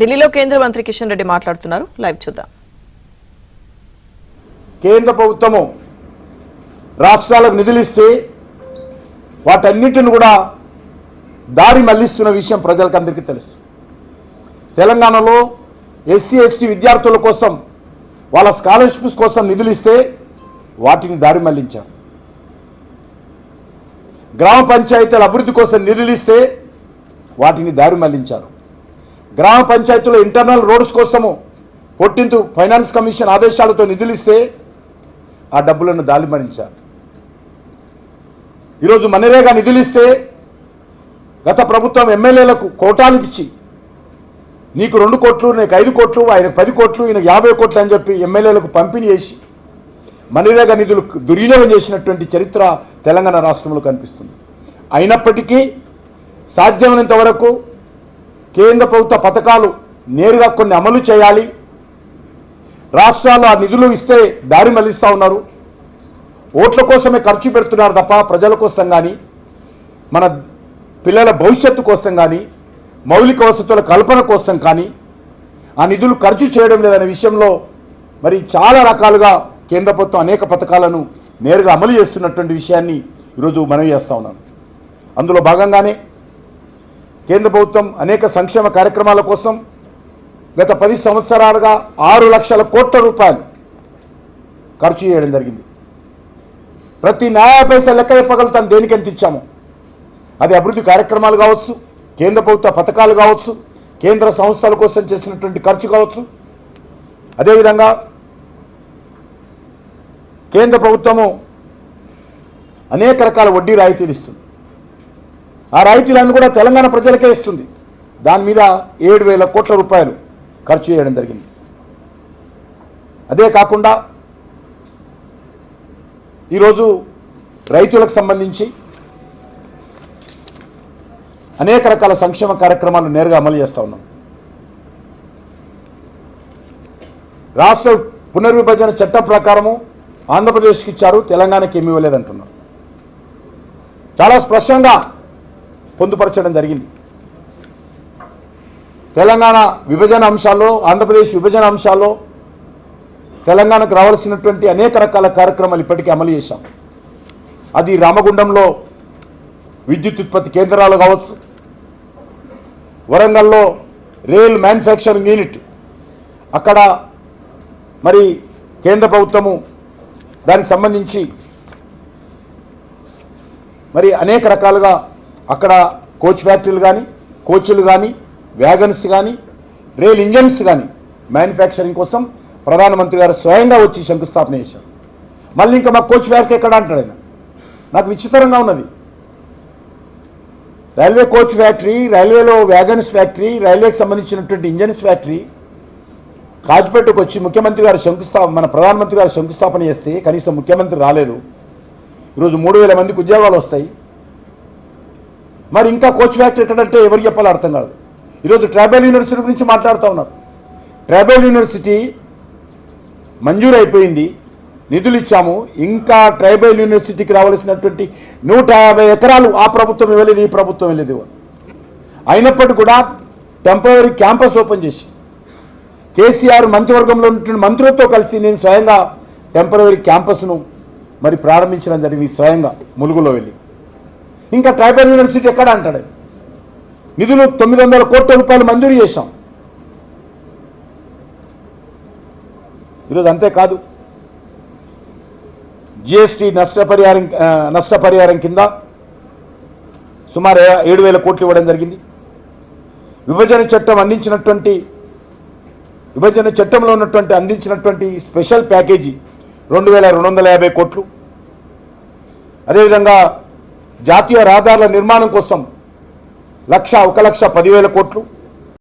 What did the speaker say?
ఢిల్లీలో కేంద్ర మంత్రి కిషన్ రెడ్డి మాట్లాడుతున్నారు. లైవ్ చూద్దాం. కేంద్ర ప్రభుత్వము రాష్ట్రాలకు నిధులు ఇస్తే వాటన్నిటిని కూడా దారి మళ్లిస్తున్న విషయం ప్రజలకు అందరికీ తెలుసు. తెలంగాణలో ఎస్సీ ఎస్టీ విద్యార్థుల కోసం వాళ్ళ స్కాలర్షిప్స్ కోసం నిధులు ఇస్తే వాటిని దారి మళ్లించారు. గ్రామ పంచాయతీల అభివృద్ధి కోసం నిధులు ఇస్తే వాటిని దారి మళ్లించారు. గ్రామ పంచాయతీలో ఇంటర్నల్ రోడ్స్ కోసము 14th ఫైనాన్స్ కమిషన్ ఆదేశాలతో నిధులు ఇస్తే ఆ డబ్బులను దారి మళ్లించారు. ఈరోజు మనరేగా నిధులు ఇస్తే గత ప్రభుత్వం ఎమ్మెల్యేలకు కోటాలు ఇచ్చి నీకు 2 కోట్లు, నీకు 5 కోట్లు, ఆయనకు 10 కోట్లు, ఈయనకు 50 కోట్లు అని చెప్పి ఎమ్మెల్యేలకు పంపిణీ చేసి మనరేగా నిధులు దుర్వినియోగం చేసినటువంటి చరిత్ర తెలంగాణ రాష్ట్రంలో కనిపిస్తుంది. అయినప్పటికీ సాధ్యమైనంత వరకు కేంద్ర ప్రభుత్వ పథకాలు నేరుగా కొన్ని అమలు చేయాలి. రాష్ట్రాలు ఆ నిధులు ఇస్తే దారి మళ్లిస్తూ ఉన్నారు. ఓట్ల కోసమే ఖర్చు పెడుతున్నారు తప్ప ప్రజల కోసం కానీ మన పిల్లల భవిష్యత్తు కోసం కానీ మౌలిక వసతుల కల్పన కోసం కానీ ఆ నిధులు ఖర్చు చేయడం లేదనే విషయంలో మరి చాలా రకాలుగా కేంద్ర ప్రభుత్వం అనేక పథకాలను నేరుగా అమలు చేస్తున్నటువంటి విషయాన్ని ఈరోజు మనవి చేస్తూ ఉన్నాను. అందులో భాగంగానే కేంద్ర ప్రభుత్వం అనేక సంక్షేమ కార్యక్రమాల కోసం గత 10 సంవత్సరాలుగా 6 లక్షల కోట్ల రూపాయలు ఖర్చు చేయడం జరిగింది. ప్రతి న్యాయ పైసా లెక్క చెప్పగలుగుతాం దేనికి ఎంత ఇచ్చాము. అది అభివృద్ధి కార్యక్రమాలు కావచ్చు, కేంద్ర ప్రభుత్వ పథకాలు కావచ్చు, కేంద్ర సంస్థల కోసం చేసినటువంటి ఖర్చు కావచ్చు. అదేవిధంగా కేంద్ర ప్రభుత్వము అనేక రకాల వడ్డీ రాయితీలు ఇస్తుంది. ఆ రాయితీలను కూడా తెలంగాణ ప్రజలకే ఇస్తుంది. దాని మీద 7,000 కోట్ల రూపాయలు ఖర్చు చేయడం జరిగింది. అదే కాకుండా ఈరోజు రైతులకు సంబంధించి అనేక రకాల సంక్షేమ కార్యక్రమాలు నేరుగా అమలు చేస్తూ ఉన్నాం. రాష్ట్ర పునర్విభజన చట్టం ప్రకారము ఆంధ్రప్రదేశ్కి ఇచ్చారు, తెలంగాణకి ఏమీ ఇవ్వలేదంటున్నారు. చాలా స్పష్టంగా పొందుపరచడం జరిగింది. తెలంగాణ విభజన అంశాల్లో, ఆంధ్రప్రదేశ్ విభజన అంశాల్లో తెలంగాణకు రావాల్సినటువంటి అనేక రకాల కార్యక్రమాలు ఇప్పటికీ అమలు చేశాం. అది రామగుండంలో విద్యుత్ ఉత్పత్తి కేంద్రాలు కావచ్చు, వరంగల్లో రైల్ మ్యానుఫ్యాక్చరింగ్ యూనిట్ అక్కడ మరి కేంద్ర ప్రభుత్వము దానికి సంబంధించి మరి అనేక రకాలుగా అక్కడ కోచ్ ఫ్యాక్టరీలు కానీ, కోచ్లు కానీ, వ్యాగన్స్ కానీ, రైల్ ఇంజన్స్ కానీ మ్యానుఫ్యాక్చరింగ్ కోసం ప్రధానమంత్రి గారు స్వయంగా వచ్చి శంకుస్థాపన చేశారు. మళ్ళీ ఇంకా మా కోచ్ ఫ్యాక్టరీ ఎక్కడ అంటాడు ఆయన. నాకు విచిత్రంగా ఉన్నది. రైల్వే కోచ్ ఫ్యాక్టరీ, రైల్వేలో వ్యాగన్స్ ఫ్యాక్టరీ, రైల్వేకి సంబంధించినటువంటి ఇంజన్స్ ఫ్యాక్టరీ కాజిపేటకు వచ్చి ముఖ్యమంత్రి గారు మన ప్రధానమంత్రి గారు శంకుస్థాపన చేస్తే కనీసం ముఖ్యమంత్రి రాలేదు. ఈరోజు 3,000 మందికి ఉద్యోగాలు వస్తాయి. మరి ఇంకా కోచ్ ఫ్యాక్టరీ ఎక్కడంటే ఎవరికి చెప్పాలో అర్థం కాదు. ఈరోజు ట్రైబల్ యూనివర్సిటీ గురించి మాట్లాడుతూ ఉన్నారు. ట్రైబల్ యూనివర్సిటీ మంజూరు అయిపోయింది, నిధులు ఇచ్చాము. ఇంకా ట్రైబల్ యూనివర్సిటీకి రావాల్సినటువంటి 150 ఎకరాలు ఆ ప్రభుత్వం ఇవ్వలేదు, ఈ ప్రభుత్వం ఇవ్వలేదు. అయినప్పటికీ కూడా టెంపరరీ క్యాంపస్ ఓపెన్ చేసి కేసీఆర్ మంత్రివర్గంలో ఉన్నటువంటి మంత్రులతో కలిసి నేను స్వయంగా టెంపరరీ క్యాంపస్ను మరి ప్రారంభించడం జరిగింది, స్వయంగా ములుగులో వెళ్ళి. ఇంకా ట్రైబల్ యూనివర్సిటీ ఎక్కడ అంటాడు. నిధులు 900 కోట్ల రూపాయలు మంజూరు చేశాం. ఈరోజు అంతేకాదు, జిఎస్టీ నష్టపరిహారం కింద సుమారు 7,000 కోట్లు ఇవ్వడం జరిగింది. విభజన చట్టంలో అందించినటువంటి స్పెషల్ ప్యాకేజీ 2,250 కోట్లు. అదేవిధంగా జాతీయ రహదారుల నిర్మాణం కోసం 1,10,000 కోట్లు.